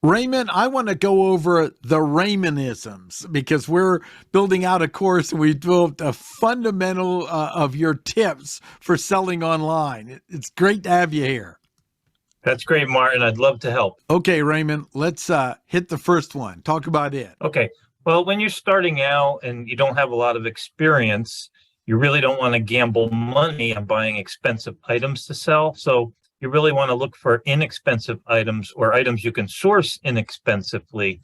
Raymond, I want to go over the Raymondisms because we're building out a course and we built a fundamental of your tips for selling online. It's great to have you here. That's great, Martin. I'd love to help. Okay, Raymond, let's hit the first one. Talk about it. Okay. Well, when you're starting out and you don't have a lot of experience, you really don't want to gamble money on buying expensive items to sell. So you really want to look for inexpensive items or items you can source inexpensively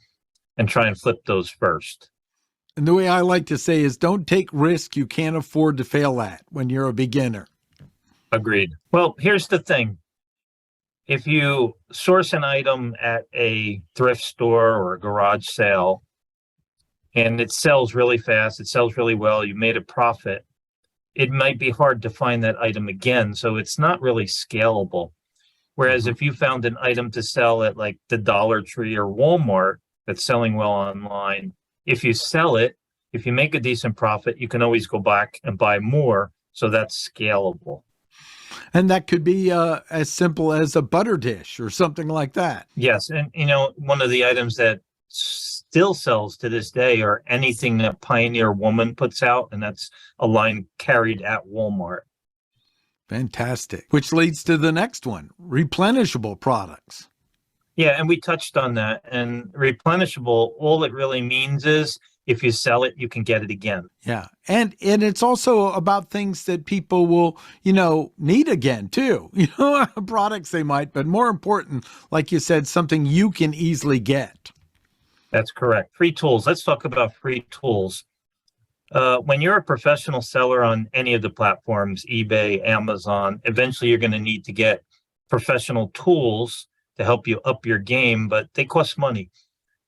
and try and flip those first. And the way I like to say is don't take risk you can't afford to fail at when you're a beginner. Agreed. Well, here's the thing. If you source an item at a thrift store or a garage sale and it sells really fast, it sells really well, you made a profit, it might be hard to find that item again. So it's not really scalable. Whereas if you found an item to sell at like the Dollar Tree or Walmart that's selling well online, if you sell it, if you make a decent profit, you can always go back and buy more. So that's scalable. And that could be as simple as a butter dish or something like that. Yes. And, one of the items that still sells to this day are anything that Pioneer Woman puts out. And that's a line carried at Walmart. Fantastic. Which leads to the next one, replenishable products. Yeah. And we touched on that. And replenishable, all it really means is if you sell it, you can get it again. Yeah. And it's also about things that people will, need again too. Products they might, but more important, like you said, something you can easily get. That's correct. Free tools. Let's talk about free tools. When you're a professional seller on any of the platforms, eBay, Amazon, eventually you're going to need to get professional tools to help you up your game, but they cost money.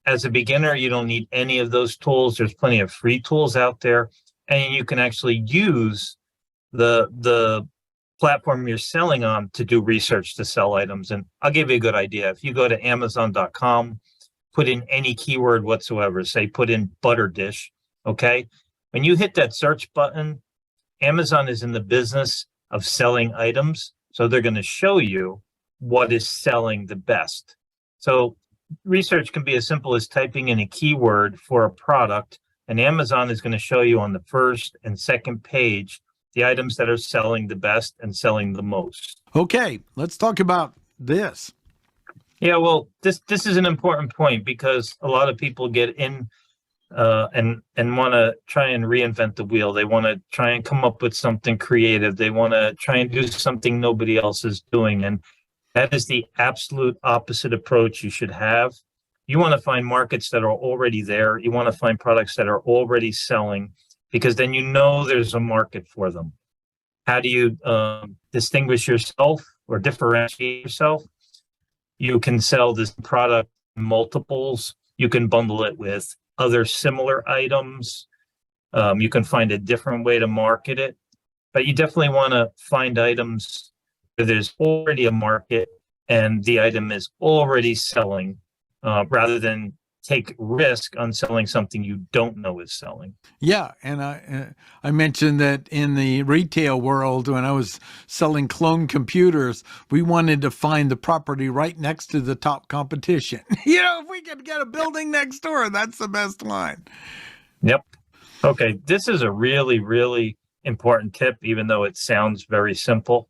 As a beginner, you don't need any of those tools. There's plenty of free tools out there, and you can actually use the platform you're selling on to do research to sell items. And I'll give you a good idea. If you go to Amazon.com, put in any keyword whatsoever, say put in butter dish, okay? When you hit that search button, Amazon is in the business of selling items, so they're going to show you what is selling the best. So research can be as simple as typing in a keyword for a product, and Amazon is going to show you on the first and second page the items that are selling the best and selling the most. Okay, let's talk about this. Yeah, well, this is an important point because a lot of people get in and want to try and reinvent the wheel. They want to try and come up with something creative. They want to try and do something nobody else is doing. And that is the absolute opposite approach you should have. You want to find markets that are already there. You want to find products that are already selling because then there's a market for them. How do you distinguish yourself or differentiate yourself? You can sell this product in multiples. You can bundle it with other similar items. You can find a different way to market it. But you definitely want to find items where there's already a market and the item is already selling rather than take risk on selling something you don't know is selling. Yeah, and I mentioned that in the retail world, when I was selling clone computers, we wanted to find the property right next to the top competition. If we could get a building next door, that's the best line. Yep. Okay, this is a really, really important tip, even though it sounds very simple.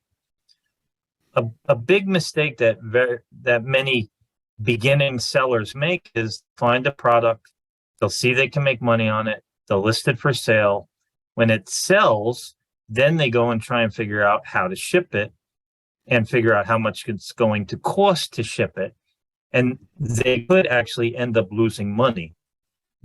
A big mistake that many beginning sellers make is find a product, they'll see they can make money on it, they'll list it for sale. When it sells, then they go and try and figure out how to ship it and figure out how much it's going to cost to ship it. And they could actually end up losing money.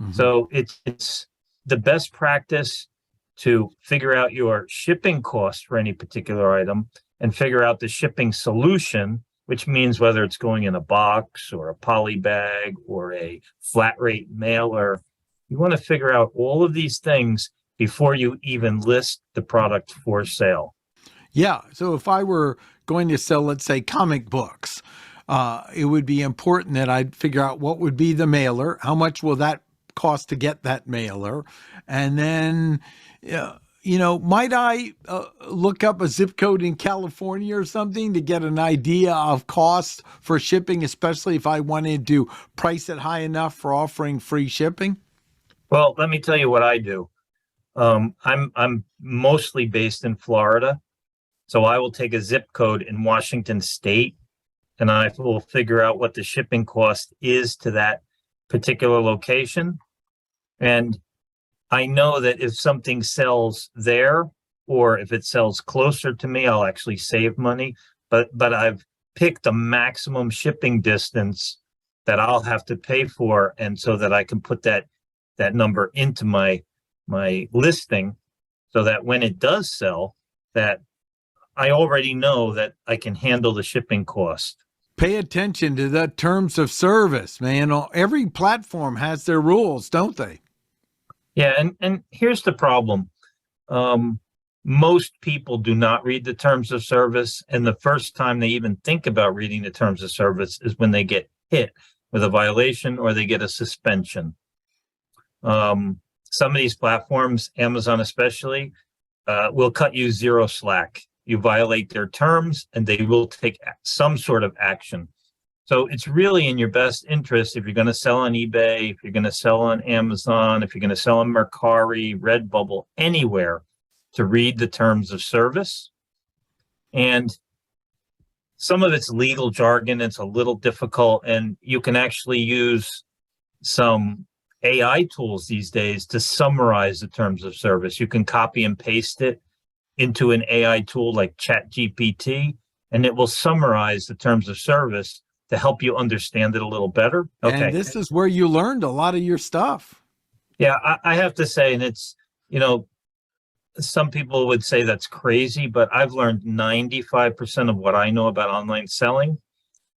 Mm-hmm. So it's the best practice to figure out your shipping cost for any particular item and figure out the shipping solution, which means whether it's going in a box or a poly bag or a flat rate mailer. You want to figure out all of these things before you even list the product for sale. Yeah. So if I were going to sell, let's say, comic books, it would be important that I'd figure out what would be the mailer, how much will that cost to get that mailer, and then might I look up a zip code in California or something to get an idea of cost for shipping, especially if I wanted to price it high enough for offering free shipping? Well, let me tell you what I do. I'm mostly based in Florida, so I will take a zip code in Washington State, and I will figure out what the shipping cost is to that particular location. And I know that if something sells there, or if it sells closer to me, I'll actually save money. But I've picked a maximum shipping distance that I'll have to pay for, and so that I can put that number into my listing, so that when it does sell, that I already know that I can handle the shipping cost. Pay attention to the terms of service, man. Every platform has their rules, don't they? Yeah, and here's the problem. Most people do not read the terms of service, and the first time they even think about reading the terms of service is when they get hit with a violation or they get a suspension. Some of these platforms, Amazon especially, will cut you zero slack. You violate their terms and they will take some sort of action. So it's really in your best interest, if you're going to sell on eBay, if you're going to sell on Amazon, if you're going to sell on Mercari, Redbubble, anywhere, to read the terms of service. And some of it's legal jargon. It's a little difficult, and you can actually use some AI tools these days to summarize the terms of service. You can copy and paste it into an AI tool like ChatGPT, and it will summarize the terms of service to help you understand it a little better. Okay. And this is where you learned a lot of your stuff. Yeah, I have to say, and it's, some people would say that's crazy, but I've learned 95% of what I know about online selling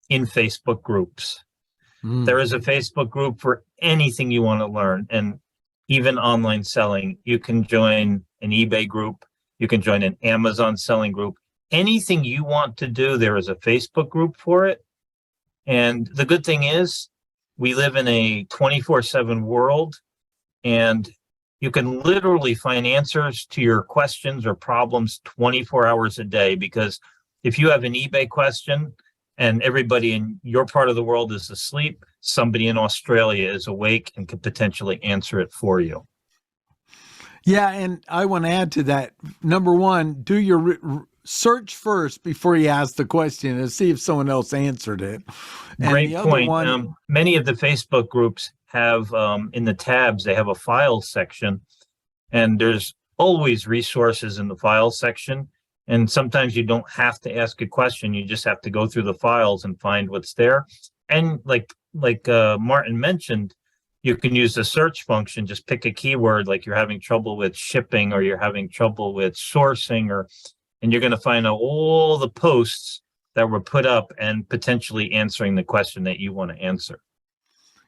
in Facebook groups. There is a Facebook group for anything you want to learn, and even online selling. You can join an eBay group. You can join an Amazon selling group. Anything you want to do, there is a Facebook group for it. And the good thing is, we live in a 24/7 world, and you can literally find answers to your questions or problems 24 hours a day. Because if you have an eBay question and everybody in your part of the world is asleep, somebody in Australia is awake and could potentially answer it for you. Yeah, and I want to add to that. Number one, do your search first before you ask the question and see if someone else answered it. And Great the other point. one, Many of the Facebook groups have, in the tabs, they have a files section, and there's always resources in the files section. And sometimes you don't have to ask a question. You just have to go through the files and find what's there. And like Martin mentioned, you can use the search function. Just pick a keyword, like you're having trouble with shipping, or you're having trouble with sourcing, and you're going to find out all the posts that were put up and potentially answering the question that you want to answer.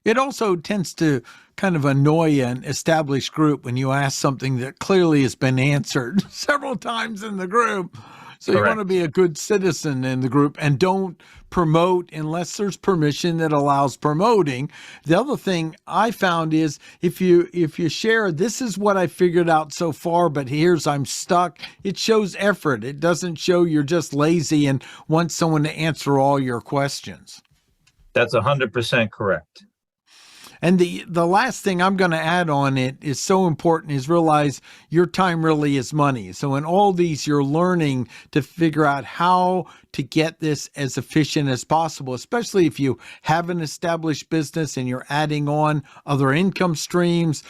it also tends to kind of annoy an established group when you ask something that clearly has been answered several times in the group. So Correct. You want to be a good citizen in the group and don't promote unless there's permission that allows promoting. The other thing I found is if you share, this is what I figured out so far, but here's I'm stuck, it shows effort. It doesn't show you're just lazy and want someone to answer all your questions. That's 100% correct. And the last thing I'm going to add on it is so important is realize your time really is money. So in all these, you're learning to figure out how to get this as efficient as possible, especially if you have an established business and you're adding on other income streams.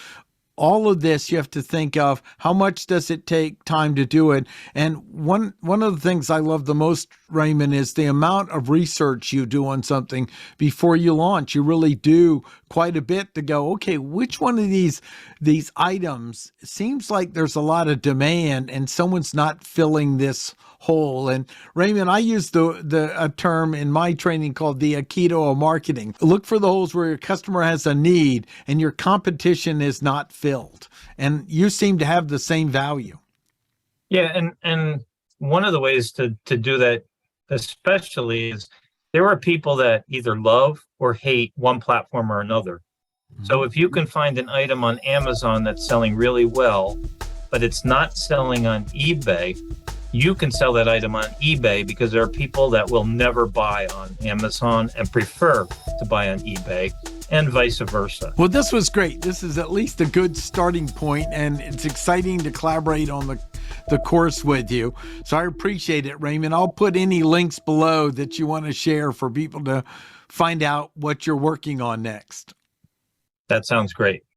All of this, you have to think of how much does it take time to do it. And one of the things I love the most, Raymond, is the amount of research you do on something before you launch. You really do quite a bit to go, okay, which one of these items seems like there's a lot of demand and someone's not filling this hole. And Raymond, I use a term in my training called the Aikido of marketing. Look for the holes where your customer has a need and your competition is not filled. And you seem to have the same value. Yeah, and one of the ways to do that especially is there are people that either love or hate one platform or another. So if you can find an item on Amazon that's selling really well, but it's not selling on eBay, you can sell that item on eBay because there are people that will never buy on Amazon and prefer to buy on eBay, and vice versa. Well, this was great. This is at least a good starting point, and it's exciting to collaborate on the course with you. So I appreciate it, Raymond. I'll put any links below that you want to share for people to find out what you're working on next. That sounds great.